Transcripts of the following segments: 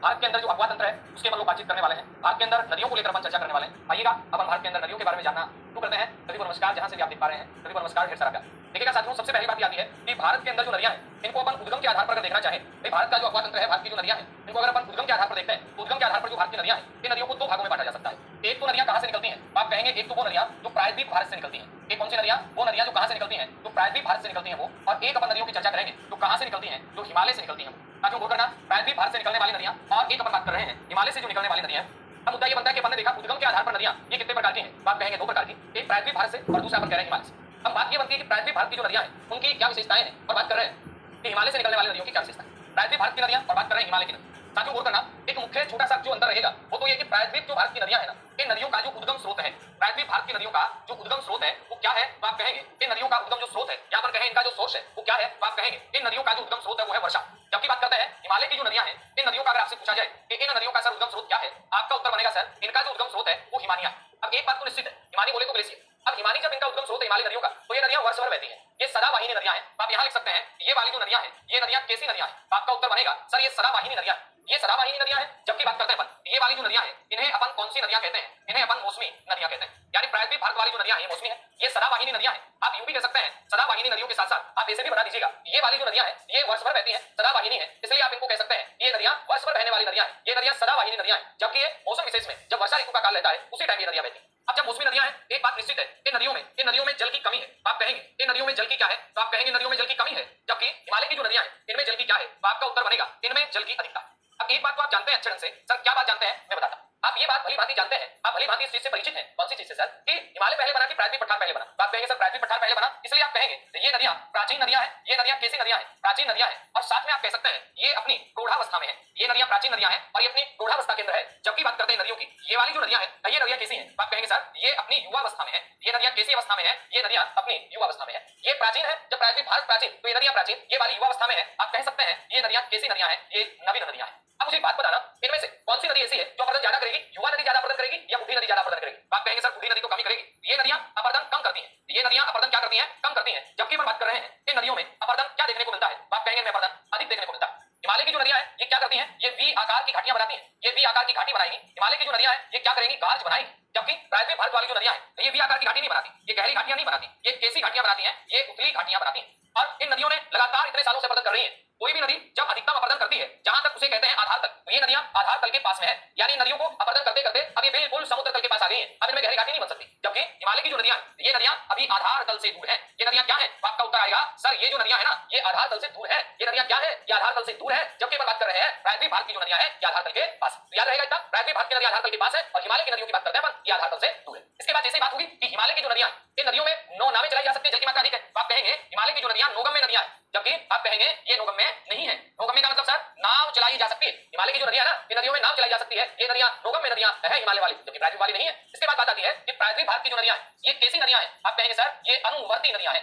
भारत के अंदर जो अफवाह तंत्र है उसके ऊपर लोग बातचीत करने वाले हैं। भारत के अंदर नदियों को लेकर अपन चर्चा करने वाले हैं। आइएगा अपन भारत के अंदर नदियों के बारे में जानना शुरू करते हैं। सभी को नमस्कार, जहां से भी आप देख पा रहे हैं सभी को नमस्कार, ढेर सारा प्यार। देखिएगा साथियों, सबसे पहली बात आती है कि भारत के अंदर जो नदियां हैं इनको अपन उद्गम के आधार पर अगर देखना चाहें, भाई भारत का जो अफवाह तंत्र है, भारत की जो नदियां हैं इनको अगर अपन उद्गम के आधार पर देखते हैं तो उद्गम के आधार पर जो भारत की नदियां हैं इन नदियों को दो भागों में बांटा जा सकता है। एक तो नदियां कहां से निकलती हैं, आप कहेंगे एक तो वो नदियां जो प्रायद्वीप भारत से निकलती हैं। एक कौन सी नदियां? वो नदियां जो कहां से निकलती हैं, जो प्रायद्वीप भारत से निकलती हैं वो। और एक अपन नदियों की चर्चा करेंगे जो कहां से निकलती हैं, जो हिमालय से निकलती हैं। साथियों गौर करना, प्रायद्वीप भारत से निकलने वाली नदियां और एक अपन बात कर रहे हैं हिमालय से जो निकलने वाली नदियां। अब मुद्दा ये बनता है कि अपन ने देखा उद्गम के आधार पर नदियां ये कितने प्रकार की हैं, आप कहेंगे दो प्रकार की, एक प्रायद्वीप भारत से और दूसरा अपन कह रहे हैं हिमालय से। अब बात ये बनती है कि प्रायद्वीप भारत की जो नदियां हैं उनकी क्या विशेषताएं हैं, और बात कर रहे हैं कि हिमालय से निकलने वाली नदियों की क्या विशेषताएं। प्रायद्वीप भारत की नदियां और बात कर रहे हैं हिमालय की नदियां। साथियों गौर करना, एक मुख्य छोटा सा जो अंतर रहेगा वो तो ये कि प्रायद्वीप जो भारत की नदियां है ना, इन नदियों का जो उद्गम स्रोत है, प्रायद्वीप भारत की नदियों का जो उद्गम स्रोत है वो क्या है, तो आप कहेंगे इन नदियों का उद्गम जो स्रोत है, यहाँ पर कहें इनका जो सोर्स है वो क्या है, तो आप कहेंगे इन नदियों का जो उद्गम स्रोत है वो है वर्षा। जबकि बात करते हैं हिमालय की जो नदियां हैं, इन नदियों का अगर आपसे पूछा जाए कि इन नदियों का सर उद्गम स्रोत क्या है, आपका उत्तर बनेगा सर इनका जो उद्गम स्रोत है वो हिमानिया। अब एक बात तो निश्चित है, हिमानी बोले तो ग्लेशियर। अब हिमानी जब इनका उद्गम स्रोत है हिमालय नदियों का, तो ये नदियां वर्ष भर बहती हैं, ये सदावाहिनी नदियां हैं। आप यहां लिख सकते हैं ये वाली जो नदियां हैं ये नदियां कैसी नदियां हैं, आपका उत्तर बनेगा सर ये सदावाहिनी नदियां हैं, ये सदावाहिनी नदियां हैं। जबकि बात करते हैं अपन ये वाली जो नदियां हैं इन्हें अपन कौन सी नदियां कहते हैं, इन्हें अपन मौसमी नदियां कहते हैं। यानी प्रायद्वीप भारत वाली जो नदियां हैं ये मौसमी है, ये सदावाहिनी नदियां हैं। आप यूं भी कह सकते हैं सदावाहिनी नदियों के साथ साथ आप ऐसे भी बता दीजिएगा ये वाली जो नदियां हैं ये वर्ष भर बहती हैं, सदावाहिनी है, इसलिए आप इनको कह सकते हैं ये नदियां वर्ष भर बहने वाली नदियां हैं, ये नदियां सदावाहिनी नदियां हैं। जबकि ये मौसम विशेष में जब वर्षा ऋतु का काल रहता है उसी टाइम ये नदियां बहती हैं। अब जब मौसमी नदियां हैं, एक बात निश्चित है इन नदियों में जल की कमी है। आप कहेंगे इन नदियों में जल की क्या है, तो आप कहेंगे नदियों में जल की कमी है। जबकि हिमालय की जो नदियां हैं इनमें जल की क्या है, तो आपका उत्तर बनेगा इनमें जल की अधिकता। अब एक बात तो आप जानते हैं अच्छे ढंग से, सर क्या बात जानते हैं मैं बताता हूं। आप ये बात भली भांति जानते हैं, आप भली भांति इस चीज से परिचित हैं। कौन सी चीज से सर, कि हिमालय पहले बना कि प्रायद्वीप पठार पहले बना। बात कहेंगे सर प्रायद्वीप पठार पहले बना, इसलिए आप कहेंगे तो ये नदियां प्राचीन नदियां हैं, ये नदियां कैसी नदियां हैं, प्राचीन नदियां हैं। और साथ में आप कह सकते हैं ये अपनी प्रौढ़ावस्था में है, ये नदियां प्राचीन नदियां हैं और ये अपनी प्रौढ़ावस्था के अंदर है। जबकि बात करते हैं नदियों की, ये वाली जो नदियां हैं ये नदियां कैसी हैं, आप कहेंगे सर ये अपनी युवावस्था में है, ये नदियां कैसी अवस्था में है, ये नदियां अपनी युवावस्था में है। ये प्राचीन है, जब प्रायद्वीप भारत प्राचीन तो ये नदियां प्राचीन, ये वाली युवावस्था में है। आप कह सकते हैं ये नदियां कैसी नदियां हैं, ये नवीन नदियां हैं। अब मुझे बात बताना इनमें से कौन सी नदी ऐसी है जो अपरदन ज्यादा करेगी, युवा नदी ज्यादा अपरदन करेगी या बूढ़ी नदी ज्यादा अपरदन करेगी। आप कहेंगे सर बूढ़ी नदी तो कमी करेगी, ये नदियां अपरदन कम करती हैं, ये नदियां अपरदन क्या करती हैं, कम करती हैं। जबकि हम बात कर रहे हैं इन नदियों में अपरदन क्या देखने को मिलता है, आप कहेंगे मैं अपरदन अधिक देखने को मिलता है। हिमालय की जो नदियां हैं ये क्या करती हैं, ये वी आकार की घाटियां बनाती हैं, ये वी आकार की घाटी बनाएगी। हिमालय की जो नदियां हैं ये क्या करेंगी, गार्ज बनाएगी। जबकि प्रायद्वीप भारत वाली जो नदियां हैं ये वी आकार की घाटी नहीं बनाती, ये गहरी घाटियां नहीं बनाती, ये कैसी घाटियां बनाती हैं, ये उथली घाटियां बनाती हैं। और इन नदियों ने लगातार इतने सालों से अपरदन कर रही है। कोई भी नदी जब अधिकतम अपरदन करती है जहां तक उसे कहते हैं आधार तक, तो ये नदियां आधार तल के पास में है। यानी नदियों को अपरदन करते करते अब ये बिल्कुल समुद्र तल के पास आ गई है, अब इनमें गहरी घाटी नहीं बन सकती। जबकि हिमालय की जो नदियां ये नदियां अभी आधार तल से दूर है। ये नदियां क्या है, आपका उत्तर आएगा सर ये जो नदियां है ना ये आधार तल से दूर है। ये नदियां क्या है, ये आधार तल से दूर है। जबकि बात कर रहे हैं प्रायद्वीप भारत की जो नदियां है ये आधार तल के पास। तो याद रहेगा इतना, प्रायद्वीप भारत की नदियां आधार तल के पास है और हिमालय की नदियों की बात करते हैं अपन ये आधार तल से दूर है। इसके बाद जैसे बात होगी कि हिमालय की जो नदियां इन नदियों में नौ नावें चलाई जा सकती है, जल की मात्रा अधिक है, तो आप कहेंगे हिमालय की जो नदियां नौगम्य नदियां हैं। जबकि आप कहेंगे ये नौगम्य नहीं है। नौगम्य का मतलब सर नाव चलाई जा सकती है, हिमालय की जो नदियां है ना इन नदियों में नाव चलाई जा सकती है, ये नदियां नौगम्य नदियां है हिमालय वाली, जबकि प्रायद्वीप वाली नहीं है। इसके बाद बात आती है कि प्रायद्वीप भारत की जो नदियां हैं ये कैसी नदियां हैं, आप कहेंगे सर ये अनुवर्ती नदियां हैं।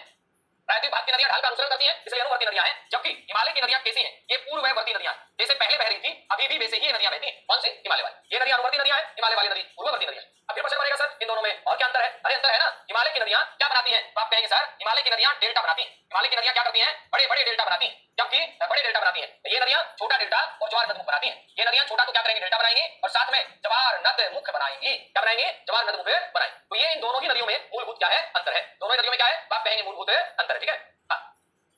प्रायद्वीप भारत की नदियां ढाल का अनुसरण करती हैं इसलिए अनुवर्ती नदियां हैं। जबकि हिमालय की नदियां कैसी हैं, ये पूर्ववर्ती नदियां हैं, जैसे पहले बह रही थी अभी भी वैसे ही ये नदियां बहती हैं। कौन सी, हिमालय वाली। ये नदियां अनुवर्ती नदियां हैं, हिमालय वाली नदी पूर्ववर्ती नदियां। अब फिर प्रश्न बनेगा सर इन दोनों में और क्या अंतर है, अरे अंतर है ना, हिमालय की नदियां क्या बनाती हैं, तो आप कहेंगे सर हिमालय की नदियां डेल्टा बनाती हैं। हिमालय की नदियां क्या करती हैं, बड़े बड़े डेल्टा बनाती हैं। जबकि बड़े डेल्टा बनाती हैं तो ये नदियां छोटा डेल्टा और ज्वार नदमुख बनाती हैं। ये नदियां छोटा तो क्या करेंगी, डेल्टा बनाएंगी और साथ में ज्वार नदमुख बनाएंगी। क्या बनाएंगे, ज्वार नदमुख बनाएंगे। तो ये इन दोनों ही नदियों में मूलभूत क्या है, अंतर है। दोनों ही नदियों में क्या है, आप कहेंगे मूलभूत अंतर है। ठीक है,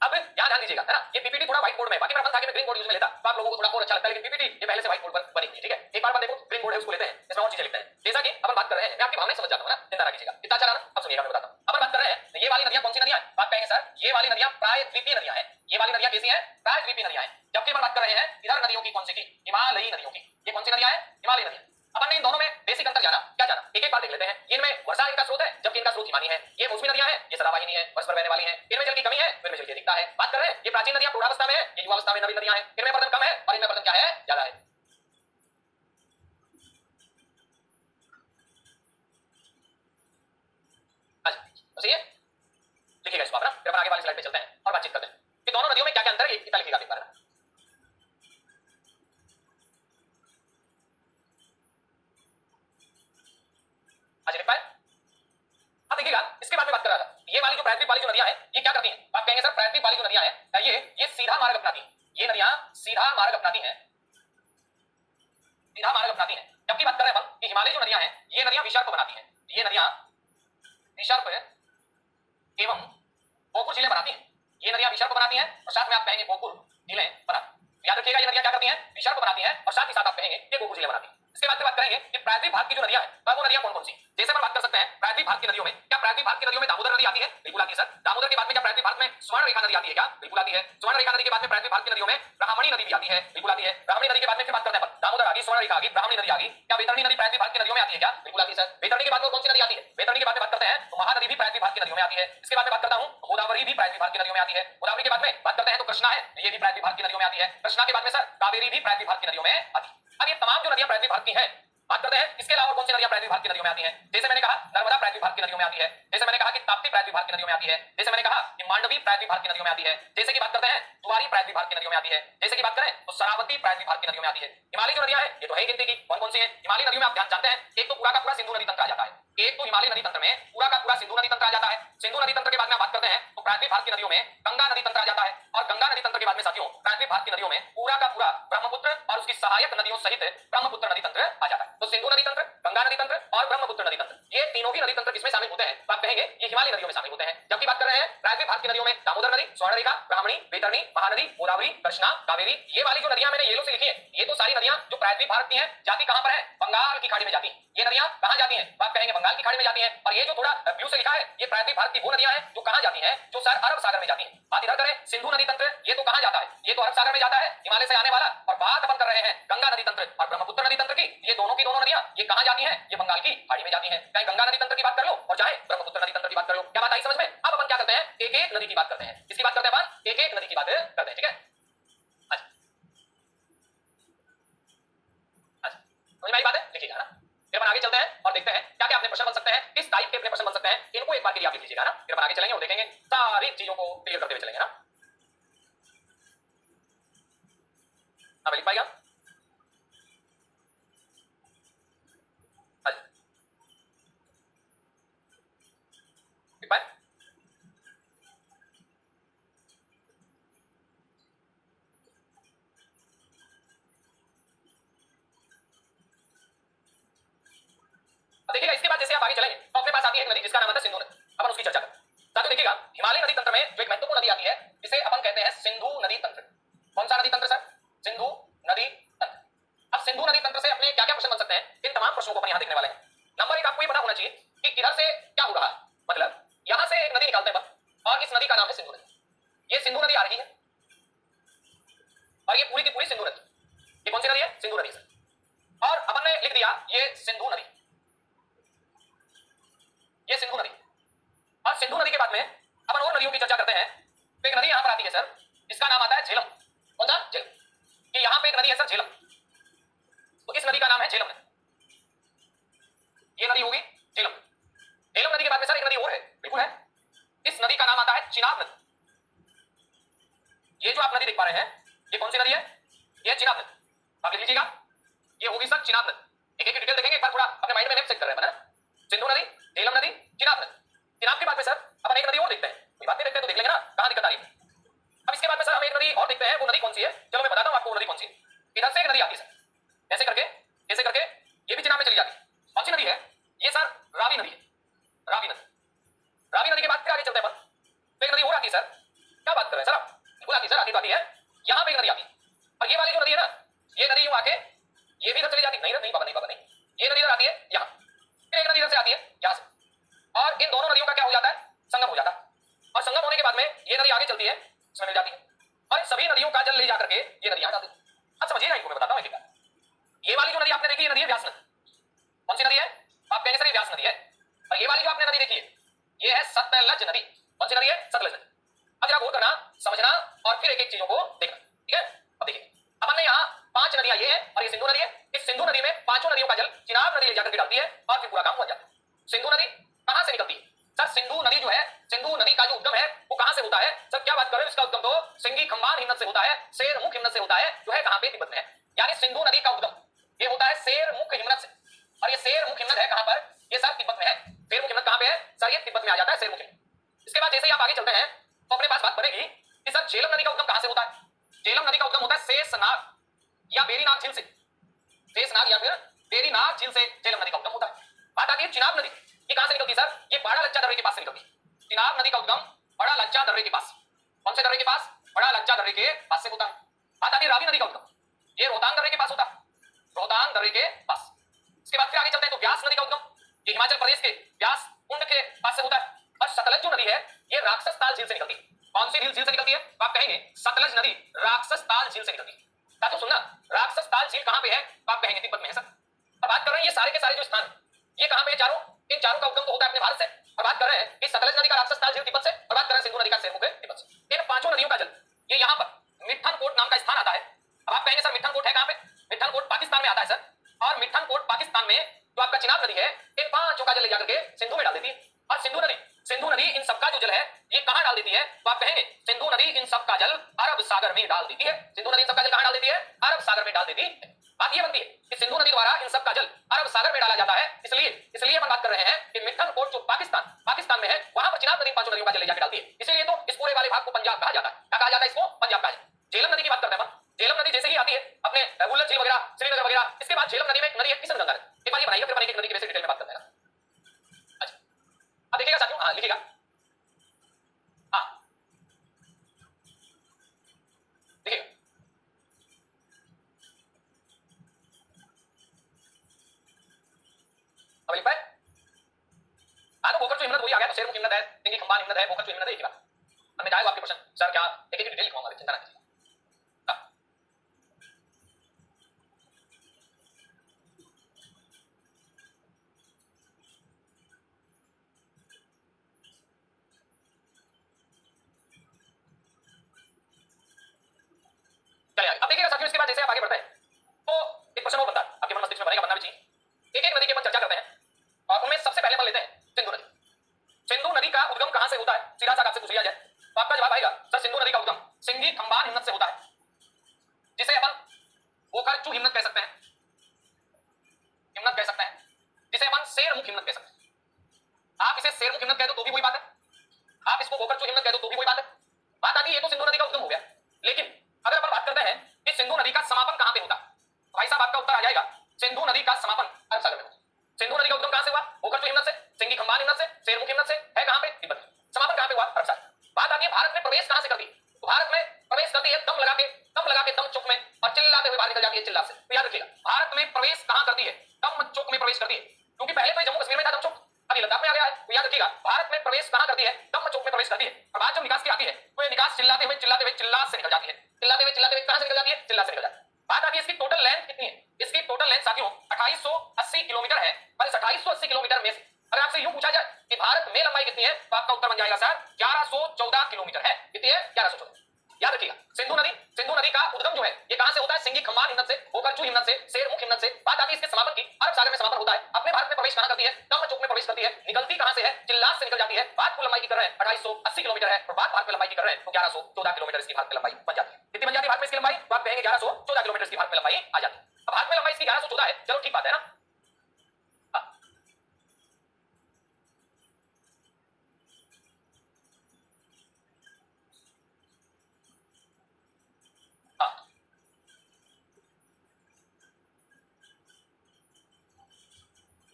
अब यहाँ ध्यान दीजिएगा है ना, ये पीपीटी थोड़ा व्हाइट बोर्ड में, बाकी मैं था कि मैं ग्रीन बोर्ड यूज में लेता तो आप लोगों को थोड़ा और अच्छा लगता है, लेकिन पीपीटी ये पहले से व्हाइट बोर्ड पर बनी हुई। ठीक है, एक बार देखो ग्रीन बोर्ड है उसको लेते हैं, इसमें और चीजें लिखते हैं। जैसा कि अपन बात कर रहे हैं, मैं आपकी भावनाएं समझ जाता हूं ना, चिंता ना कीजिएगा, इतना अच्छा ना। अब सुनिएगा मैं बताता हूं, अपन बात कर रहे हैं ये वाली नदियां कौन सी नदियां हैं, आप कहेंगे सर ये वाली नदियां प्रायद्वीपीय नदियां हैं। ये वाली नदियां कैसी हैं, प्रायद्वीपीय नदियां हैं। जबकि अपन बात कर रहे हैं इधर नदियों की, कौन सी की, हिमालयी नदियों की। ये कौन सी नदियां हैं, हिमालयी नदियां। अपन ने इन दोनों में बेसिक अंतर जाना, क्या जाना, एक एक बार देख लेते हैं। इनमें वर्षा इनका स्रोत है जबकि इनका स्रोत हिमानी है। ये मौसमी नदियां हैं, ये सदावाहिनी है, वर्ष भर बहने वाली हैं। इनमें जल की कमी है, इनमें जल की अधिकता है। बात कर रहे हैं ये प्राचीन नदियां प्रौढ़ावस्था में है, ये युवावस्था में नवीन नदियां हैं। इनमें अपरदन कम है और इनमें अपरदन क्या है, ज्यादा है। अच्छा सही है, लिखिएगा इसको अपना, फिर अपन आगे वाली स्लाइड पे चलते हैं और बातचीत करते हैं कि दोनों नदियों में क्या क्या अंतर है। इतना लिखिएगा एक बार। अच्छा लिख पाए। अब देखिएगा इसके बाद में बात कर रहा था, ये वाली जो प्रायद्वीप वाली जो नदियां हैं ये क्या करती हैं, आप कहेंगे सर प्रायद्वीप वाली जो नदियां हैं ये सीधा मार्ग अपनाती हैं। ये नदियां सीधा मार्ग अपनाती हैं, सीधा मार्ग अपनाती हैं। जबकि बात कर रहे हैं अपन कि हिमालय जो नदियां हैं ये नदियां विसर्प बनाती हैं, ये नदियां विसर्प एवं गोकुल झीलें बनाती हैं, ये नदियां विसर्प बनाती हैं और साथ में आप कहेंगे गोकुल झीलें बनाती हैं। याद रखिएगा ये नदियां क्या करती हैं, विसर्प बनाती हैं और साथ ही साथ आप कहेंगे ये गोकुल झीलें बनाती हैं। इसके बाद बात करेंगे कि प्रायद्वीप भाग की जो नदियां हैं वो नदियां कौन कौन सी, जैसे हम बात कर सकते हैं प्रायद्वीप भाग की नदियों में, क्या प्रायद्वीप भाग की नदियों में दामोदर नदी आती है, बिल्कुल आती है सर। दामोदर के बाद में क्या प्रायद्वीप भाग में स्वर्ण रेखा नदी आती है, क्या बिल्कुल आती है। स्वर्ण रेखा नदी के बाद में प्रायद्वीप भाग की नदियों में ब्राह्मणी नदी भी आती है, बिल्कुल आती है। ब्राह्मणी नदी के बाद में फिर बात करते हैं दामोदर आ गई, स्वर्ण रेखा आ गई, ब्राह्मणी नदी आ गई, क्या बैतरणी नदी प्रायद्वीप भाग की नदियों में आती है, क्या बिल्कुल आती है सर। बैतरणी के बाद में कौन सी नदी आती है, बैतरणी के बाद में बात करते हैं तो महानदी भी प्रायद्वीप भाग की नदियों में आती है। इसके बाद में बात करता हूं गोदावरी भी प्रायद्वीप भाग की नदियों में आती है। गोदावरी के बाद में बात करते हैं तो कृष्णा है, ये भी प्रायद्वीप भाग की नदियों में आती है। कृष्णा के बाद में सर कावेरी भी प्रायद्वीप भाग की नदियों में आती है। अब ये तमाम जो नदियां प्रायद्वीप भाग की हैं बात करते हैं इसके अलावा कौन सी नदियां प्रायद्वीप भाग की नदियों में आती हैं, जैसे मैंने कहा नर्मदा प्रायद्वीप भाग की नदियों में आती है, जैसे मैंने कहा कि ताप्ती प्रायद्वीप भाग की नदियों में आती है, जैसे मैंने कहा कि मांडवी प्रायद्वीप भाग की नदियों में आती है, जैसे कि बात करते हैं जुआरी प्रायद्वीप भाग की नदियों में आती है, जैसे कि बात करें तो शरावती प्रायद्वीप भाग की नदियों में आती है। हिमालय जो नदियां हैं ये तो है ही गिनती की, कौन कौन सी है हिमालय नदियों में आप जानते हैं, एक तो पूरा का पूरा सिंधु नदी तंत्र आ जाता है, एक तो हिमालय नदी तंत्र में पूरा का पूरा सिंधु नदी तंत्र आ जाता है। सिंधु नदी तंत्र के बाद में बात करते हैं तो प्रायद्वीप भाग की नदियों में गंगा नदी तंत्र आ जाता है, और गंगा नदी तंत्र के बाद में साथियों प्रायद्वीप भाग की नदियों में पूरा का पूरा ब्रह्मपुत्र और उसकी सहायक नदियों सहित ब्रह्मपुत्र नदी तंत्र आ जाता है। तो सिंधु नदी तंत्र, गंगा नदी तंत्र और ब्रह्मपुत्र नदी तंत्र, ये तीनों ही नदी तंत्र किसमें शामिल होते हैं, तो आप कहेंगे ये हिमालय नदियों में शामिल होते हैं। जबकि बात कर रहे हैं प्रायद्वीप भाग की नदियों में दामोदर नदी, स्वर्णरेखा, ब्राह्मणी, बैतरणी, महानदी, गोदावरी, कृष्णा, कावेरी, ये वाली जो नदियां मैंने येलो से लिखी है ये तो सारी नदियां जो प्रायद्वीप भाग की हैं जाती कहां पर है, बंगाल की खाड़ी में जाती है। ये नदियां कहां जाती हैं, आप कहेंगे बंगाल की खाड़ी में जाती हैं। और ये जो थोड़ा ब्लू से लिखा है ये प्रायद्वीप भाग की वो नदियां हैं जो कहां जाती हैं, जो सर अरब सागर में जाती हैं। बात इधर करें सिंधु नदी तंत्र, ये तो कहां जाता है, ये तो अरब सागर में जाता है हिमालय से आने वाला। और बात अपन कर रहे हैं गंगा नदी तंत्र और ब्रह्मपुत्र नदी तंत्र की, ये दोनों की दोनों नदियां ये कहां जाती हैं, ये बंगाल की खाड़ी में जाती हैं। चाहे गंगा नदी तंत्र की बात कर लो और चाहे ब्रह्मपुत्र नदी तंत्र की बात कर लो, क्या बात आई समझ में। अब अपन क्या करते हैं एक एक नदी की बात करते हैं, इसकी बात करते हैं अपन एक एक नदी की बात करते हैं, ठीक है। अच्छा अच्छा समझ में आई बात है, लिखिएगा ना। फिर अपन आगे चलते हैं और देखते हैं क्या क्या अपने प्रश्न बन सकते हैं, किस टाइप के अपने प्रश्न बन सकते हैं, इनको एक बार के लिए आप लिख लीजिएगा ना। फिर अपन आगे चलेंगे और देखेंगे सारी चीजों को क्लियर करते हुए चलेंगे ना। हाँ लिख पाएगा। अच्छा लिख पाए। देखिएगा इसके बाद जैसे आप आगे चलेंगे तो अपने पास आती है एक नदी जिसका नाम आता है सिंधु नदी, अपन उसकी चर्चा करें। साथियों देखिएगा हिमालय नदी तंत्र में जो एक महत्वपूर्ण नदी आती है जिसे अपन कहते हैं सिंधु नदी तंत्र। कौन सा नदी तंत्र सर, सिंधु नदी तंत्र। अब सिंधु नदी तंत्र से अपने क्या क्या प्रश्न बन सकते हैं, इन तमाम प्रश्नों को अपन यहां देखने वाले हैं। नंबर एक आपको ये पता होना चाहिए कि किधर से क्या हो रहा है, मतलब यहां से एक नदी निकालते हैं और इस नदी का नाम है सिंधु नदी। ये सिंधु नदी आ रही है और ये पूरी की पूरी सिंधु नदी, ये कौन सी नदी है, सिंधु नदी सर। और अपन ने लिख दिया ये सिंधु नदी, ये सिंधु नदी। और सिंधु नदी के बाद में अपन और नदियों की चर्चा करते हैं तो एक नदी यहां पर आती है सर जिसका नाम आता है झेलम। कौन सा, झेलम। ये यहां पे एक नदी है सर झेलम, तो इस नदी का नाम है झेलम नदी, ये नदी होगी झेलम। झेलम नदी के बाद में सर एक नदी और है, बिल्कुल है, इस नदी का नाम आता है चिनाब नदी। ये जो आप नदी देख पा रहे हैं ये कौन सी नदी है, ये चिनाब नदी, आप लिख लीजिएगा ये होगी सर चिनाब नदी। एक एक डिटेल देखेंगे एक बार, पूरा अपने माइंड में मैप सेट कर रहे हैं ना। सिंधु नदी, झेलम नदी, चिनाब नदी। चिनाब के बाद में सर अपन एक नदी और देखते हैं, कोई बात नहीं देखते हैं तो देख लेंगे ना कहां दिक्कत आ रही है। अब इसके बाद में सर हम एक नदी और देखते हैं, वो नदी कौन सी है, चलो मैं बताता हूं आपको वो नदी कौन सी है। इधर से एक नदी आती है सर, ऐसे करके ऐसे करके ये भी चिनाब में चली जाती है। कौन सी नदी है, ये सर रावी नदी है, रावी नदी। रावी नदी के बाद फिर आगे चलते हैं अपन, तो एक नदी और आती है सर, क्या बात कर रहे हैं सर आप, बिल्कुल आती है सर, आती तो आती है। यहां पे एक नदी आती है और ये वाली जो नदी है ना ये नदी यूं आके ये भी इधर चली जाती है, नहीं बाबा नहीं बाबा नहीं, ये नदी इधर आती है यहां, फिर एक नदी इधर से आती है यहां से, और इन दोनों नदियों का क्या हो जाता है, संगम हो जाता है। और संगम होने के बाद में ये नदी आगे चलती है इसमें मिल जाती है, और इन सभी नदियों का जल ले जाकर के ये नदी यहां जाती है। अब समझिएगा इनको मैं बताता हूं एक एक। ये वाली जो नदी आपने देखी ये नदी है व्यास नदी। कौन सी नदी है, आप कहेंगे सर ये व्यास नदी है। और ये वाली जो आपने नदी देखी है ये है सतलज नदी। कौन सी नदी है, सतलज नदी। अब जरा गौर करना, समझना और फिर एक एक चीजों को देखना, ठीक है। अब देखिए अपन ने यहाँ 5 नदियां ये है और ये सिंधु नदी है। इस सिंधु नदी में पांचों नदियों का जल चिनाब नदी ले जाकर के डालती है और फिर पूरा काम हो जाता है। सिंधु नदी कहां से निकलती है सर, सिंधु नदी जो है, सिंधु नदी का जो उद्गम है वो कहां से होता है सर, क्या बात कर रहे हो, इसका उद्गम तो सिंगी खंबान हिमनद से होता है, शेर मुख हिमनद से होता है, जो है कहां पे, तिब्बत में है। यानी सिंधु नदी का उद्गम ये होता है शेर मुख हिमनद से, और ये शेर मुख हिमनद है कहां पर, ये सर तिब्बत में है। शेर मुख हिमनद कहां पे है सर, ये तिब्बत में आ जाता है शेर मुख हिमनद। इसके बाद जैसे ही आप आगे चलते हैं तो अपने पास बात बनेगी कि सर झेलम नदी का उद्गम कहां से होता है। झेलम नदी का उद्गम होता है शेषनाग या बेरीनाग झील से, शेषनाग चिनाब नदी ये कहां से निकलती है सर? ये बड़ा लज्जा दर्रे के पास से निकलती है। चिनाब नदी का उद्गम बड़ा लज्जा दर्रे के पास। कौन से दर्रे के पास? बड़ा लज्जा दर्रे के पास से होता है। बात आती है रावी नदी का उद्गम, ये रोहतांग दर्रे के पास होता है, रोहतांग दर्रे के पास। इसके बाद फिर आगे चलते हैं तो व्यास नदी का उद्गम, ये हिमाचल प्रदेश के व्यास कुंड के पास से होता है। और सतलज जो नदी है ये राक्षस ताल झील से निकलती है। कौन सी झील से निकलती है? तो आप कहेंगे सतलज नदी राक्षस ताल झील से निकलती है। तो सुनना, राक्षस ताल झील कहां पे है? तो आप कहेंगे तिब्बत में है सर। अब बात कर रहे हैं ये सारे के सारे जो स्थान ये कहां पे है चारों, इन चारों का उद्गम तो होता है अपने भारत से। और बात कर रहे हैं कि सतलज नदी का राक्षस ताल झील तिब्बत से, और बात कर रहे हैं सिंधु नदी का सेरमुख है तिब्बत से। इन पांचों नदियों का जल ये यहां पर मिठनकोट नाम का स्थान आता है। अब आप कहेंगे सर मिठनकोट है कहां पे? मिठनकोट पाकिस्तान में आता है सर। और मिठनकोट पाकिस्तान में जो आपका चिनाब नदी है इन पांचों का जल ले जाकर के सिंधु में डाल देती है। और सिंधु नदी इन सबका जो जल है ये कहां डाल देती है? तो आप कहेंगे सिंधु नदी इन सबका जल अरब सागर में डाल देती है। सिंधु नदी इन सबका जल कहां डाल देती है? अरब सागर में डाल देती है। बात ये बनती है कि सिंधु नदी द्वारा इन सबका जल अरब सागर में डाला जाता है। इसलिए हम बात कर रहे हैं कि मिठनकोट जो पाकिस्तान में है वहां पर चिनाब नदी पांचों नदियों का जल ले जाकर डालती है। इसीलिए तो इस पूरे वाले भाग को पंजाब कहा जाता है। क्या कहा जाता है इसको? पंजाब कहा जाता है। झेलम नदी की बात करते हैं अपन। झेलम नदी जैसे ही आती है अपने बुलंद झील वगैरह श्रीनगर वगैरह, इसके बाद झेलम नदी में एक नदी है किशन गंगा नदी। एक बार ये बनाइए, फिर अपन एक नदी की वैसे डिटेल में बात करते हैं। अच्छा अब देखिएगा साथियों, हाँ लिखिएगा, हाँ देखिएगा, अब लिख पाए? हाँ तो बोकरचू हिमनद वही आ गया, तो शेरमुख हिमनद है, सिंगी खंबान हिमनद है, बोकरचू हिमनद है, एक ही बात। अब मैं जाएगा आपके प्रश्न सर क्या एक एक डिटेल लिखवाऊंगा, चिंता ना कीजिए। अब देखिएगा साथियों, इसके बाद जैसे आप आगे बढ़ते हैं तो एक क्वेश्चन और बनता है आपके मन मस्तिष्क में बनेगा, बनना भी चाहिए। एक एक नदी के अपन चर्चा करते हैं और उनमें सबसे पहले अपन लेते हैं सिंधु नदी। सिंधु नदी का उद्गम कहां से होता है? सीधा सा आपसे पूछ लिया जाए तो आपका जवाब आएगा सर सिंधु नदी का उद्गम सिंगी खंबान हिमनद से होता है, जिसे अपन बोकरचू हिमनद कह सकते हैं, जिसे अपन शेरमुख हिमनद कह सकते हैं। आप इसे शेरमुख हिमनद कह दो तो भी वही बात है, आप इसको बोकरचू हिमनद कह दो तो भी वही बात है। बात आती है ये तो सिंधु नदी का उद्गम हो गया, लेकिन अगर अपन बात करते हैं कि सिंधु नदी का समापन कहां पे होता है, भाई साहब आपका उत्तर आ जाएगा सिंधु नदी का समापन अरब सागर में होता है। सिंधु नदी का उद्गम कहां से हुआ? बोकरचू हिमनद से, सिंगी खंबान हिमनद से, शेरमुख हिमनद से, है कहां पे? तिब्बत। समापन कहां पे हुआ? अरब सागर। बात आती है भारत में प्रवेश कहां से करती है? तो भारत में प्रवेश करती है दम लगा के दम चुक में और चिल्लाते हुए बाहर निकल जाती है चिल्ला से। तो याद रखिएगा भारत में प्रवेश कहां करती है? दम चुक में प्रवेश करती है, क्योंकि पहले तो जम्मू कश्मीर में था दम चुक, अभी लद्दाख में आ गया है। तो याद रखिएगा भारत में प्रवेश कहां करती है? दम चुक में प्रवेश करती है। और बात जब निकास की आती है तो ये निकास चिल्लाते हुए चिल्ला से निकल जाती है, चिल्लाते हुए कहां से निकल जाती है? चिल्ला से निकल जाती है। बात आती है इसकी टोटल लेंथ कितनी है? इसकी टोटल लेंथ साथियों 2880 किलोमीटर है। और इस 2880 किलोमीटर में से अगर आपसे यूं पूछा जाए कि भारत में लंबाई कितनी है तो आपका उत्तर बन जाएगा सर 1114 किलोमीटर है। कितनी है? 1114। याद रखिएगा सिंधु नदी का उद्गम जो है ये कहां से होता है? सिंगी खंबान हिमनद से, बोकरचू हिमनद से, शेरमुख हिमनद से। बात आती है इसके समापन की, अरब सागर में समापन होता है। अपने भारत में प्रवेश कहां करती है? दम चुक में प्रवेश करती है। निकलती कहां से है? चिल्लास से निकल जाती है। बात को लंबाई की कर रहे हैं 2880 किलोमीटर है, और बात भारत में लंबाई की कर रहे हैं तो 1114 किलोमीटर इसकी भारत में लंबाई बन जाती है। कितनी बन जाती है भारत में इसकी लंबाई? तो आप कहेंगे 1114 किलोमीटर इसकी भारत में लंबाई आ जाती है। अब भारत में लंबाई इसकी 1114 है, चलो ठीक बात है ना।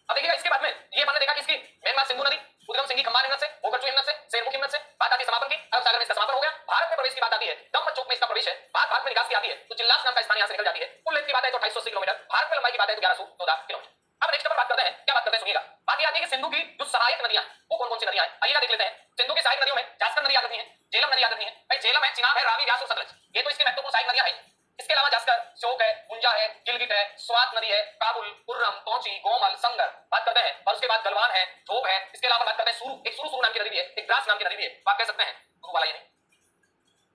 अब देखिएगा इसके बाद में ये हमने देखा कि इसकी मेन बात सिंधु नदी उद्गम सिंगी खंबान हिमनद से, बोकरचू हिमनद से, शेरमुख हिमनद से। बात आती है समापन की, अरब सागर में इसका समापन हो गया। भारत में प्रवेश की बात आती है, दम चौक में इसका प्रवेश है। बात भारत में निकास की आती है तो चिल्लास नाम का स्थान यहां से निकल जाती है। कुल लेंथ की बात है तो 2880 किलोमीटर, भारत में लंबाई की बात है तो 1114 किलोमीटर। अब नेक्स्ट पर बात करते हैं, क्या बात करते हैं सुनिएगा। बात ये आती है कि सिंधु की जो सहायक नदियां वो कौन कौन सी नदियां हैं, आइएगा देख लेते हैं। सिंधु की सहायक नदियों में जास्कर नदी याद रखनी है, झेलम नदी याद रखनी है। भाई झेलम है, चिनाब है, रावी, व्यास और सतलज, ये तो इसकी महत्वपूर्ण सहायक नदियां हैं। इसके अलावा जास्कर, शोक है, गुंजा है, गिलगित है, स्वात नदी है, काबुल, कुर्रम, पौंची, गोमल, संगर बात करते हैं। और उसके बाद गलवान है, धोब है। इसके अलावा बात करते हैं सुरु, एक सुरु नाम की नदी भी है, एक द्रास नाम की नदी भी है। आप कह सकते हैं सुरु वाला ये नहीं,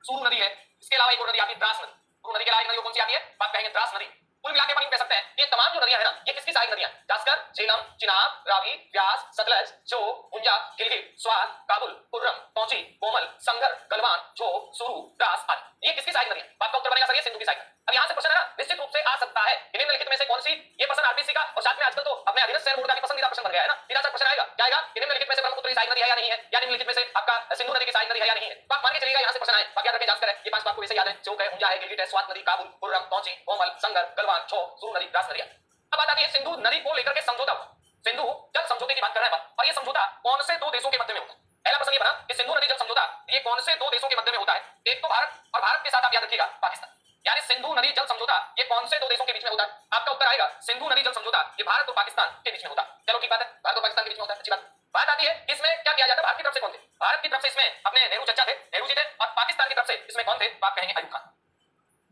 सुरु नदी है। इसके अलावा एक और नदी आती है द्रास नदी। सुरु नदी के अलावा एक नदी कौन सी आती है? आप कहेंगे द्रास नदी। कुल मिलाकर अपन कह सकते हैं ये तमाम जो नदियां हैं ना ये किसकी सहायक नदियां? जास्कर, झेलम, चिनाब, रावी, व्यास, सतलज, शोक, गुंजा, गिलगित, स्वात, काबुल, कुर्रम, पौंची, कोमल, संगर, गलवान, झोब, सुरु, द्रास आदि। ये किसकी सहायक नदी? आपका उत्तर बनेगा सर ये सिंधु की सहायक। अब यहां से क्वेश्चन है ना निश्चित रूप से आ सकता है निम्नलिखित में से कौन सी, ये प्रश्न आरबीसी का और साथ में आजकल तो अपने अधीनस्थ शहर बोर्ड का भी पसंदीदा प्रश्न बन गया है ना। सीधा सा क्वेश्चन आएगा, क्या आएगा? निम्नलिखित में से ब्रह्मपुत्र की सहायक नदी है या नहीं है, या निम्नलिखित में से आपका सिंधु नदी की सहायक नदी है या नहीं है। तो आप मान के चलिएगा यहां से क्वेश्चन आए, बाकी याद रखें जास्कर है, ये पांच आपको वैसे याद है, शोक है, गुंजा है, गिलगित है, स्वात नदी, काबुल, कुर्रम, पौंची, कोमल, संगर, गलवान, झोब, सुरु नदी, द्रास नदी। अब बात आती है सिंधु नदी को लेकर के समझौता हुआ। सिंधु जल समझौते की बात कर रहे हैं और ये समझौता कौन से दो देशों के मध्य में होता है? पहला प्रश्न ये बना कि सिंधु नदी जल समझौता ये कौन से दो देशों के मध्य में होता है? एक तो भारत और भारत के साथ आप याद रखिएगा पाकिस्तान। यानी सिंधु नदी जल समझौता ये कौन से दो देशों के बीच में होता है? आपका उत्तर आएगा सिंधु नदी जल समझौता ये भारत और पाकिस्तान के बीच में होता है। चलो ठीक बात है, भारत और पाकिस्तान के बीच में होता है, अच्छी बात आती है इसमें क्या किया जाता है? भारत की तरफ से कौन थे? भारत की तरफ से इसमें अपने नेहरू चचा थे, नेहरू जी थे, और पाकिस्तान की तरफ से इसमें कौन थे? आप कहेंगे अयूब खान।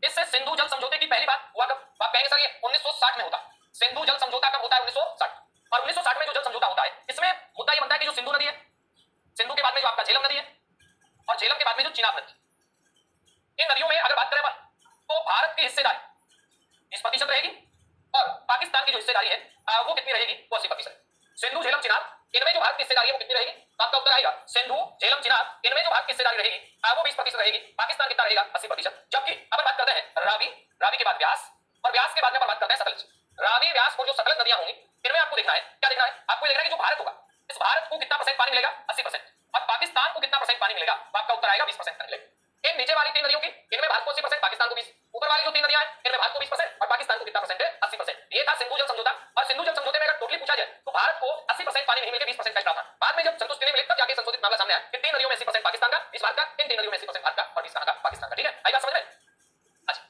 इससे सिंधु जल समझौते की पहली बात हुआ कब? आप कहेंगे सर ये 1960 में होता है। सिंधु जल समझौता कब होता है? 1960। और 1960 में जो जल समझौता होता है इसमें मुद्दा ये बनता है कि जो सिंधु नदी है, सिंधु के बाद में जो आपका झेलम नदी है, और झेलम के बाद में जो चिनाब नदी, इन नदियों में अगर बात करें तो भारत की हिस्सेदारी 20% रहेगी और पाकिस्तान की जो हिस्सेदारी है वो कितनी रहेगी? वो 80%। सिंधु झेलम चिनाब इनमें जो भारत की हिस्सेदारी है वो कितनी रहेगी? आपका उत्तर आएगा सिंधु झेलम चिनाब इनमें जो भारत की हिस्सेदारी रहेगी वो 20% रहेगी, पाकिस्तान कितना रहेगा? 80%। जबकि अब बात करते हैं रावी, रावी के बाद व्यास, और व्यास के बाद में बात करते हैं सतलज। रावी, व्यास और जो सतलज नदियां होंगी इनमें आपको देखना है, क्या देखना है? आपको देखना है कि जो भारत होगा इस भारत को कितना परसेंट पानी मिलेगा? 80%। और पाकिस्तान को कितना परसेंट पानी मिलेगा? आपका उत्तर आएगा 20% मिलेगा। इन नीचे वाली तीन नदियों की इनमें भारत को 80%, पाकिस्तान को 20%। ऊपर वाली जो तीन नदियां हैं इनमें भारत को 20% और पाकिस्तान को कितना परसेंट है? 80%। ये था सिंधु जल समझौता। और सिंधु जल समझौते में अगर टोटली पूछा जाए तो भारत को 80% पानी नहीं मिलकर 20% का था। बाद में जब संतुष्टि नहीं मिली तब जाके संशोधित मामला सामने आया कि तीन नदियों में 80% पाकिस्तान का, 20 भारत का, इन तीन नदियों में 80% भारत का और 20 कहां का? पाकिस्तान का। ठीक है, आई बात समझ में? अच्छा,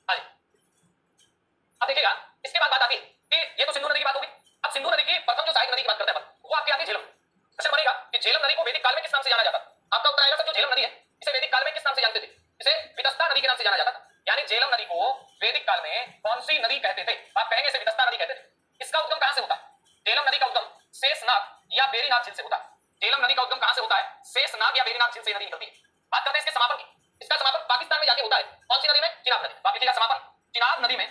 हाँ जी। अब देखिएगा इसके बाद बात आती है कि ये तो सिंधु नदी की बात होगी। अब सिंधु नदी की प्रथम जो सहायक नदी की बात करते हैं वो आपकी आती है झेलम। प्रश्न बनेगा कि झेलम नदी को वैदिक काल में किस नाम से जाना जाता? आपका उत्तर आएगा सर जो झेलम नदी है इसे वैदिक काल में किस नाम से जानते थे? इसे वितस्ता नदी के नाम से जाना जाता था। यानी झेलम नदी को वैदिक काल में कौन सी नदी कहते थे? आप कहेंगे इसे वितस्ता नदी कहते थे। इसका उद्गम कहां से होता है? झेलम नदी का उद्गम शेषनाग या बेरीनाथ झील से होता है। झेलम नदी का उद्गम कहां से होता है? शेषनाग या बेरीनाथ झील से नदी निकलती है। बात करते हैं इसके समापन की। इसका समापन पाकिस्तान में जाके होता है। कौन सी नदी में? चिनाब नदी। आप लिखिएगा समापन चिनाब नदी में।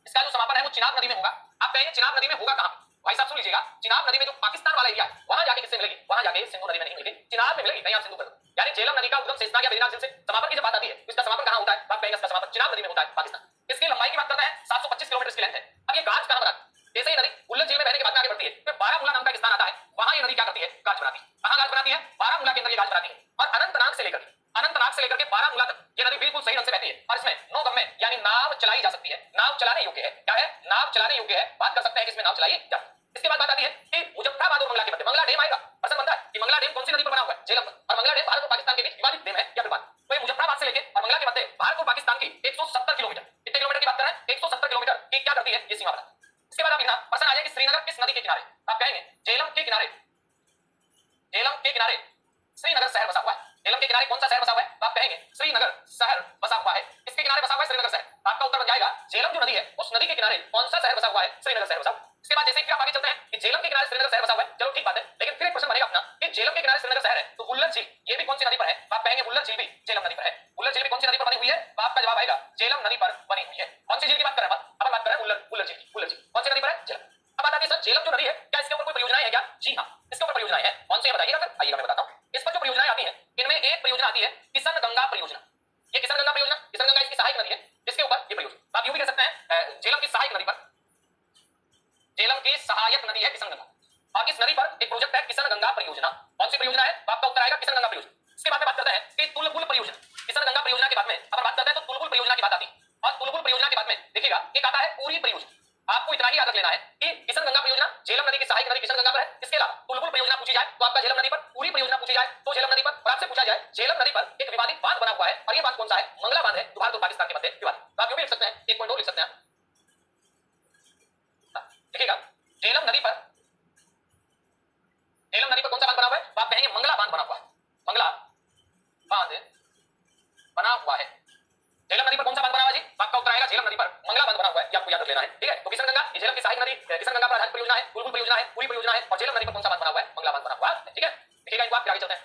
इसका जो समापन है वो चिनाब नदी में होगा। आप कहेंगे चिनाब नदी में होगा कहां? भाई साहब सुन लीजिएगा, चिनाब नदी में जो पाकिस्तान वाला एरिया है वहां जाके किससे मिलेगी? वहां जाके सिंधु नदी में नहीं मिलेगी, चिनाब में मिलेगी। कहीं आप सिंधु कर दो। यानी झेलम नदी का उद्गम शेषनाग या बेरीनाथ झील से। समापन की जब बात आती है तो इसका समापन कहां होता है? आप कहेंगे इसका समापन चिनाब नदी में होता है, पाकिस्तान। इसकी लंबाई की बात करते हैं 725 किलोमीटर इसकी लेंथ है। अब ये गाज कहां बना? जैसे ही नदी उल्लन झील में बहने के बाद में आगे बढ़ती है फिर बारामूला नाम का एक स्थान आता है, वहां ये नदी क्या करती है? गाज बनाती है। कहां गाज बनाती है? बारामूला के अंदर ये गाज बनाती है। और अनंतनाग से लेकर के बारामूला तक ये नदी बिल्कुल सही ढंग से बहती है और इसमें नौ गम में यानी नाव चलाई जा सकती है। नाव चलाने योग्य है। क्या है? नाव चलाने योग्य है। बात कर सकते हैं कि इसमें नाव चलाई जा। इसके बाद बात आती है कि मुजफ्फराबाद और मंगला के मध्य मंगला डैम आएगा। प्रश्न बनता है कि मंगला डैम कौन सी नदी पर बना हुआ है? झेलम पर। और मंगला डैम भारत और पाकिस्तान के बीच विवादित डैम है या फिर बात? तो ये मुजफ्फराबाद से लेकर और मंगला के मध्य भारत और पाकिस्तान की 170 किलोमीटर, कितने किलोमीटर की बात कर रहे हैं? 170 किलोमीटर की क्या करती है? ये सीमा बना। इसके बाद आप लिखना प्रश्न आ जाए कि श्रीनगर किस नदी के किनारे? आप कहेंगे झेलम के किनारे। झेलम के किनारे श्रीनगर शहर बसा हुआ है। झेलम के किनारे कौन सा शहर बसा हुआ है? आप कहेंगे श्रीनगर शहर बसा हुआ है। इसके किनारे बसा हुआ है श्रीनगर शहर। आपका उत्तर बन जाएगा झेलम जो नदी है उस नदी के किनारे कौन सा शहर बसा हुआ है? श्रीनगर शहर बसा हुआ है। इसके बाद जैसे ही आप आगे चलते हैं कि झेलम के किनारे श्रीनगर शहर बसा हुआ है, चलो ठीक बात है, लेकिन फिर एक प्रश्न बनेगा अपना कि झेलम के किनारे श्रीनगर शहर है तो बुल्लर झील ये भी कौन सी नदी पर है? आप कहेंगे बुल्लर झील भी झेलम नदी पर है। बुल्लर झील भी कौन सी नदी पर बनी हुई है? तो आपका जवाब आएगा झेलम नदी पर बनी हुई है। कौन सी झील की बात कर रहे हैं? अब बात कर रहे हैं बुल्लर झील। बुल्लर झील कौन सी नदी पर है? झेलम। अब बात आती है सर झेलम जो नदी है क्या इसके ऊपर कोई परियोजनाएं है क्या? जी हां, इसके ऊपर परियोजनाएं हैं। कौन सी है बताइएगा सर? आइएगा मैं बताता हूं। इस पर जो परियोजनाएं आती हैं इनमें एक परियोजना आती है किशन गंगा परियोजना। ये किशन गंगा परियोजना, किशन गंगा इसकी सहायक नदी है, इसके ऊपर ये परियोजना आप यूं भी कह सकते हैं झेलम की सहायक नदी पर, झेलम की सहायक नदी है किशन गंगा और इस नदी पर एक प्रोजेक्ट है किशन गंगा परियोजना। कौन सी परियोजना है? आपका उत्तर आएगा किशन गंगा परियोजना। इसके बाद में बात करते हैं कि तुलबुल परियोजना। किशन गंगा परियोजना के बाद में अगर बात करते हैं तो तुलबुल परियोजना की बात आती है और तुलबुल परियोजना के बाद में देखिएगा एक आता है पूरी परियोजना। आपको इतना ही याद रख लेना है कि किशन गंगा परियोजना झेलम नदी की सहायक नदी किशन गंगा पर है। इसके अलावा तुलबुल परियोजना पूछी जाए तो आपका झेलम नदी पर, पूरी परियोजना पूछी जाए तो झेलम नदी पर, और आपसे पूछा जाए झेलम नदी पर एक विवादित बांध बना हुआ है और ये बांध कौन सा है? मंगला बांध है जो भारत और पाकिस्तान के मध्य विवादित। तो आप यूं भी लिख सकते हैं 1.2 लिख सकते हैं। देखिएगा झेलम नदी पर, झेलम नदी पर कौन सा बांध बना हुआ है? तो आप कहेंगे मंगला बांध बना हुआ है। मंगला बांध बना हुआ है। झेलम नदी पर कौन सा बांध बना हुआ है जी? आपका उत्तर आएगा झेलम नदी पर मंगला बांध बना हुआ है। ये आपको याद रख लेना है, ठीक है? तो किशन गंगा ये झेलम की सहायक नदी, किशन गंगा पर आधारित परियोजना है, तुलबुल परियोजना है, पूरी परियोजना है और झेलम नदी पर कौन सा बांध बना हुआ है? मंगला बांध बना हुआ है, ठीक है? देखिएगा इनको आप आगे चलते हैं।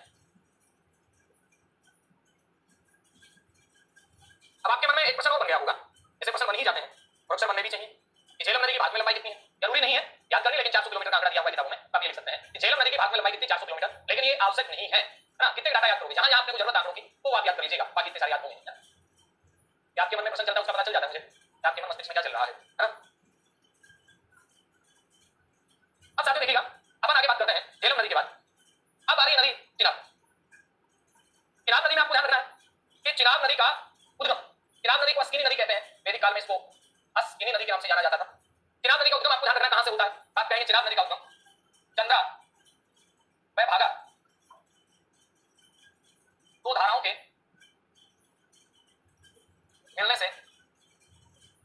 अब आपके मन में एक प्रश्न और बन गया होगा, ऐसे प्रश्न बन ही जाते हैं और अक्सर बनने भी चाहिए कि झेलम नदी की भाग में लंबाई कितनी है? जरूरी नहीं है याद करनी, लेकिन 400 किलोमीटर का आंकड़ा दिया हुआ है किताबों में, आप ये लिख सकते हैं कि झेलम नदी की भाग में लंबाई कितनी? 400 किलोमीटर। लेकिन ये आवश्यक नहीं है ना, कितने डाटा याद करोगे, जहां जहां आपको जरूरत आंकड़ों की वो आप याद कर लीजिएगा, बाकी इतने सारे याद होंगे नहीं। आपके मन में प्रश्न चलता है उसका पता चल जाता है मुझे आपके मन मस्तिष्क में क्या चल रहा है ना। अब साथियों देखिएगा अपन आगे बात करते हैं झेलम नदी के बाद। अब आ रही नदी चिनाब। चिनाब नदी में आपको ध्यान रखना है उद्गम, चिनाब नदी को अस्किनी नदी कहते हैं, वैदिक काल में इसको अस्किनी नदी के नाम से जाना जाता था। चिनाब नदी का उद्गम आपको ध्यान रखना कहां से होता है, आप कहेंगे चिनाब नदी का उद्गम चंद्रा व भागा दो धाराओं के मिलने से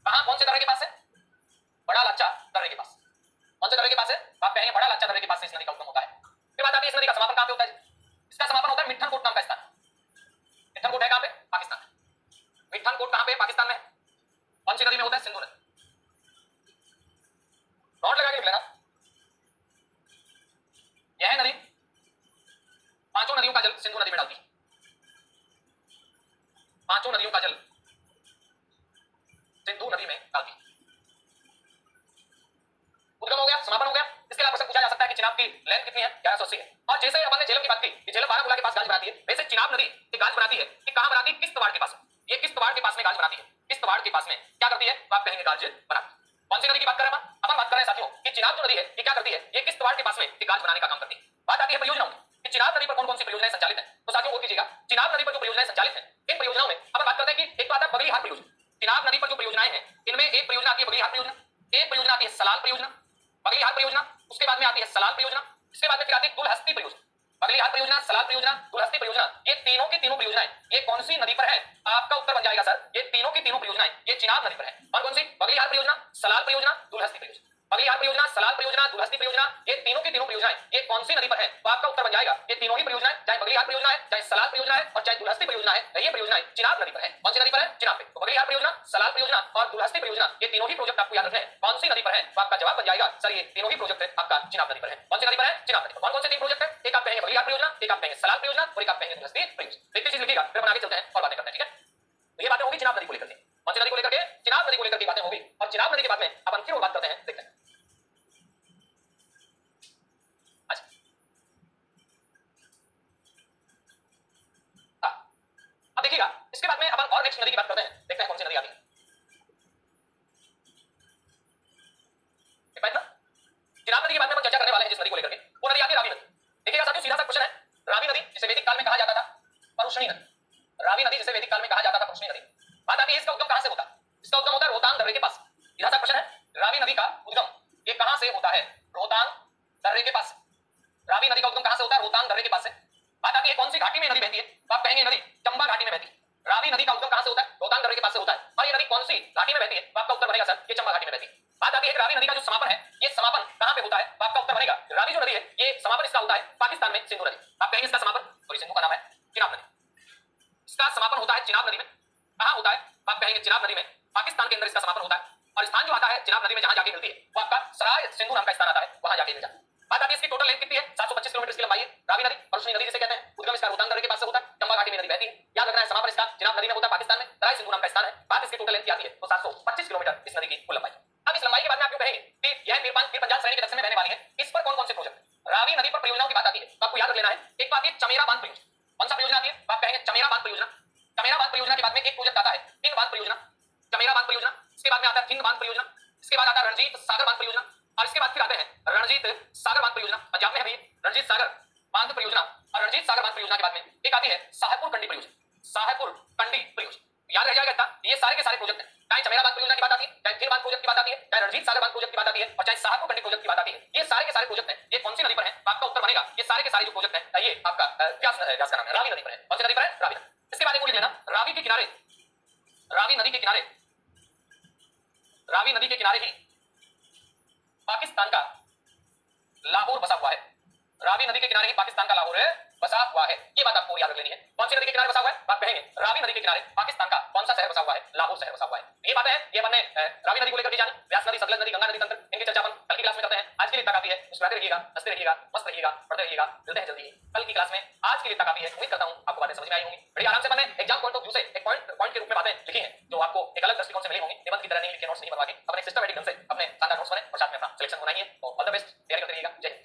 कहां, कौन से दर्रे के पास है, बड़ा लच्चा दर्रे के पास। कौन से दर्रे के पास है, आप कहेंगे बड़ा लच्चा दर्रे के पास से इस नदी का उद्गम होता है। फिर बात आती है इस नदी का समापन कहां पे होता है, इसका समापन होता है मिठनकोट नाम का स्थान। मिठनकोट है कहां पे, पाकिस्तान। मिठनकोट कहां पे, पाकिस्तान में। कौन सी नदी में होता है, सिंधु नदी। नोट लगा के लिख लेना, यह नदी पांचों नदियों का जल सिंधु नदी में डालती है। पांचों नदियों का जल सिंधु नदी में डालती है। उद्गम हो गया, समापन हो गया। इसके अलावा प्रश्न पूछा जा सकता है कि चिनाब की लेंथ कितनी है, 1180 है। और जैसे अपन ने झेलम की बात की कि झेलम बारामूला के पास गाज बनाती है, वैसे चिनाब नदी एक गाज बनाती है कि कहां बनाती है, किश्तवाड़ के पास। ये किश्तवाड़ के पास में गाज बनाती है। किश्तवाड़ के पास में क्या करती है, तो आप कहेंगे गाज बनाती है। कौन सी नदी की बात कर रहे हैं अपन बात कर रहे हैं साथियों कि चिनाब जो नदी है ये क्या करती है, ये किश्तवाड़ के पास में एक गाज बनाने का काम करती है। बात आती है परियोजनाओं की कि चिनाब नदी पर कौन कौन सी परियोजनाएं संचालित है। तो साथियों नोट कीजिएगा, चिनाब नदी पर जो परियोजनाएं संचालित है, इन परियोजनाओं में अपन बात करते हैं कि एक तो आता है बगली हाट परियोजना। चिनाब नदी पर जो परियोजनाएं हैं इनमें एक परियोजना आती है बगली हाट परियोजना, एक परियोजना आती है सलाल परियोजना, बगली हाट परियोजना, उसके बाद में आती है सलाल परियोजना, इसके बाद में फिर आती है दुलहस्ती परियोजना। बगली हाट परियोजना, सलाल परियोजना, दुलहस्ती परियोजना, ये तीनों की तीनों परियोजनाएं ये कौन सी नदी पर है, आपका उत्तर बन जाएगा सर ये तीनों की तीनों परियोजनाएं ये चिनाब नदी पर है। और कौन सी, बगली हाट परियोजना, सलाल परियोजना, दुलहस्ती परियोजना। बगली हाट परियोजना, सलाल परियोजना, दुलहस्ती परियोजना, ये तीनों की तीनों परियोजनाएं ये कौन सी नदी पर है, तो आपका उत्तर बन जाएगा ये तीनों ही परियोजनाएं, चाहे बगली हाट परियोजना है, चाहे सलाल परियोजना है और चाहे दुलहस्ती परियोजना है, ये परियोजनाएं चिनाब नदी पर है। कौन सी नदी पर है, चिनाब पे। तो बगली हाट परियोजना, सलाल परियोजना और दुलहस्ती परियोजना ये तीनों ही प्रोजेक्ट आपको याद रखने हैं कौन सी नदी पर है, तो आपका जवाब बन जाएगा सर ये तीनों ही प्रोजेक्ट है आपका चिनाब नदी पर है। कौन सी नदी पर है, चिनाब नदी पर। कौन कौन से तीन प्रोजेक्ट है, एक आप कहेंगे बगली हाट परियोजना, एक आप कहेंगे सलाल परियोजना और एक आप कहेंगे दुलहस्ती परियोजना। एक चीज लिखिएगा, फिर अपन आगे चलते हैं और बातें करते हैं, ठीक है। तो ये बातें होगी चिनाब नदी को लेकर के। कौन सी नदी को लेकर के, चिनाब नदी को लेकर के बातें होगी। और चिनाब नदी के बाद में अपन फिर बात करते हैं, देखते हैं। अब देखिएगा इसके बाद में अपन और नेक्स्ट नदी की बात करते हैं, देखते हैं कौन सी नदी आती है। चिनाब नदी के बारे में हम चर्चा करने वाले हैं जिस नदी को लेकर के, वो नदी आती है रावी नदी। देखिएगा साथियों सीधा सा क्वेश्चन है, रावी नदी जिसे वैदिक काल में कहा जाता था परुष्णी नदी। रावी नदी जिसे वैदिक काल में कहा जाता था परुष्णी नदी। बात आती है इसका उद्गम कहां से होता है, इसका उद्गम होता है रोहतांग दर्रे के पास। सीधा सा क्वेश्चन है, रावी नदी का उद्गम ये कहां से होता है, रोहतांग दर्रे के पास। रावी नदी का उद्गम कहां से होता है, रोहतांग दर्रे के पास से। बात आती है कौन सी घाटी में नदी बहती है, तो आप कहेंगे नदी चंबा घाटी में बहती है। रावी नदी का उद्गम कहां से होता है, रोहतांग दर्रे के पास से होता है। और ये नदी कौन सी घाटी में बहती है, तो आपका उत्तर बनेगा सर ये चंबा घाटी में बहती है। बात आती है रावी नदी का जो समापन है ये समापन कहां पे होता है, तो आपका उत्तर बनेगा रावी जो नदी है ये समापन इसका होता है पाकिस्तान में, सिंधु नदी। आप कहेंगे इसका समापन, और सिंधु का नाम है चिनाब नदी। इसका समापन होता है चिनाब नदी में। कहां होता है, आप कहेंगे चिनाब नदी में, पाकिस्तान के अंदर इसका समापन होता है। और स्थान जो आता है चिनाब नदी में जहां जाके मिलती है वो आपका सराय सिंधु नाम का स्थान आता है, वहां जाके मिल जाता है। बात आती है इसकी टोटल लेंथ कितनी है, 725 किलोमीटर की लंबाई है। रावी नदी परुष्णी नदी जिसे कहते हैं, उद्गम इसका रोहतांग दर्रे के पास से होता है, चंबा घाटी में नदी बहती है। याद रखना है समापन इसका चिनाब नदी में होता है, पाकिस्तान में, सराय सिंधु नाम का स्थान है। बात इसकी टोटल लेंथ की आती है तो 725 किलोमीटर इस नदी की कुल लंबाई। अब इस लंबाई के बाद में आप क्यों कहेंगे कि यह पीर पंजाल श्रेणी के दक्षिण में बहने वाली है, इस पर कौन कौन से प्रोजेक्ट, रावी नदी पर परियोजनाओं की बात आती है तो आपको याद रख लेना है। एक बात ये चमेरा बांध परियोजना, कौन सा परियोजना आती है, आप कहेंगे चमेरा बांध परियोजना। चमेरा बांध परियोजना के बाद में एक प्रोजेक्ट आता है हिंद बांध परियोजना, चमेरा बांध परियोजना। इसके बाद में आता है हिंद बांध परियोजना, इसके बाद आता है रणजीत सागर बांध परियोजना, और इसके बाद फिर आते हैं रणजीत सागर बांध परियोजना, पंजाब में है रणजीत सागर बांध परियोजना। और रणजीत सागर बांध परियोजना के बाद में एक आती है साहेबपुर कंडी परियोजना, साहेबपुर कंडी परियोजना। याद रह जाएगा इतना, ये सारे के सारे प्रोजेक्ट हैं, चाहे चमेरा बांध परियोजना की बात आती है, चाहे हिंद बांध प्रोजेक्ट की बात आती है, चाहे रणजीत सागर बांध प्रोजेक्ट की बात आती है, और चाहे साहेबपुर कंडी प्रोजेक्ट की बात आती है। ये सारे के सारे प्रोजेक्ट हैं, ये कौन सी नदी पर है, आपका उत्तर बनेगा ये सारे के सारे जो प्रोजेक्ट हैं ये आपका व्यास का नाम है, रावी नदी पर है। कौन सी नदी पर है, रावी नदी। इसके बाद एक लिख लेना, रावी के किनारे, रावी नदी के किनारे, रावी नदी के किनारे ही पाकिस्तान का लाहौर बसा हुआ है। रावी नदी के किनारे ही पाकिस्तान का लाहौर बसा हुआ है, ये बात आपको याद रख लेनी है। कौन सी नदी के किनारे बसा हुआ है, आप कहेंगे रावी नदी के किनारे पाकिस्तान का कौन सा शहर बसा हुआ है, लाहौर शहर बसा हुआ है। ये बातें हैं, ये बनने रावी नदी को लेकर के जानी, व्यास नदी, सतलज नदी, गंगा नदी तंत्र, इनकी चर्चा अपन कल की क्लास में करते हैं। आज के लिए इतना काफी है, मुस्कुराते रहिएगा, हंसते रहिएगा, मस्त रहिएगा, पढ़ते रहिएगा। मिलते हैं जल्दी ही कल की क्लास में। आज के लिए इतना काफी है, उम्मीद करता हूं आपको बातें समझ में आई होंगी। बड़ी आराम से मैंने एग्जाम पॉइंट ऑफ व्यू से एक पॉइंट के रूप में बातें लिखी हैं जो आपको एक अलग दृष्टिकोण से मिली होंगी। निबंध की तरह नहीं लिखे नोट्स नहीं बनवा के अपने सिस्टमेटिक ढंग से अपने शानदार नोट्स बने और साथ में अपना सिलेक्शन होना ही है। तो ऑल द बेस्ट, तैयारी करते रहिएगा। जय हिंद।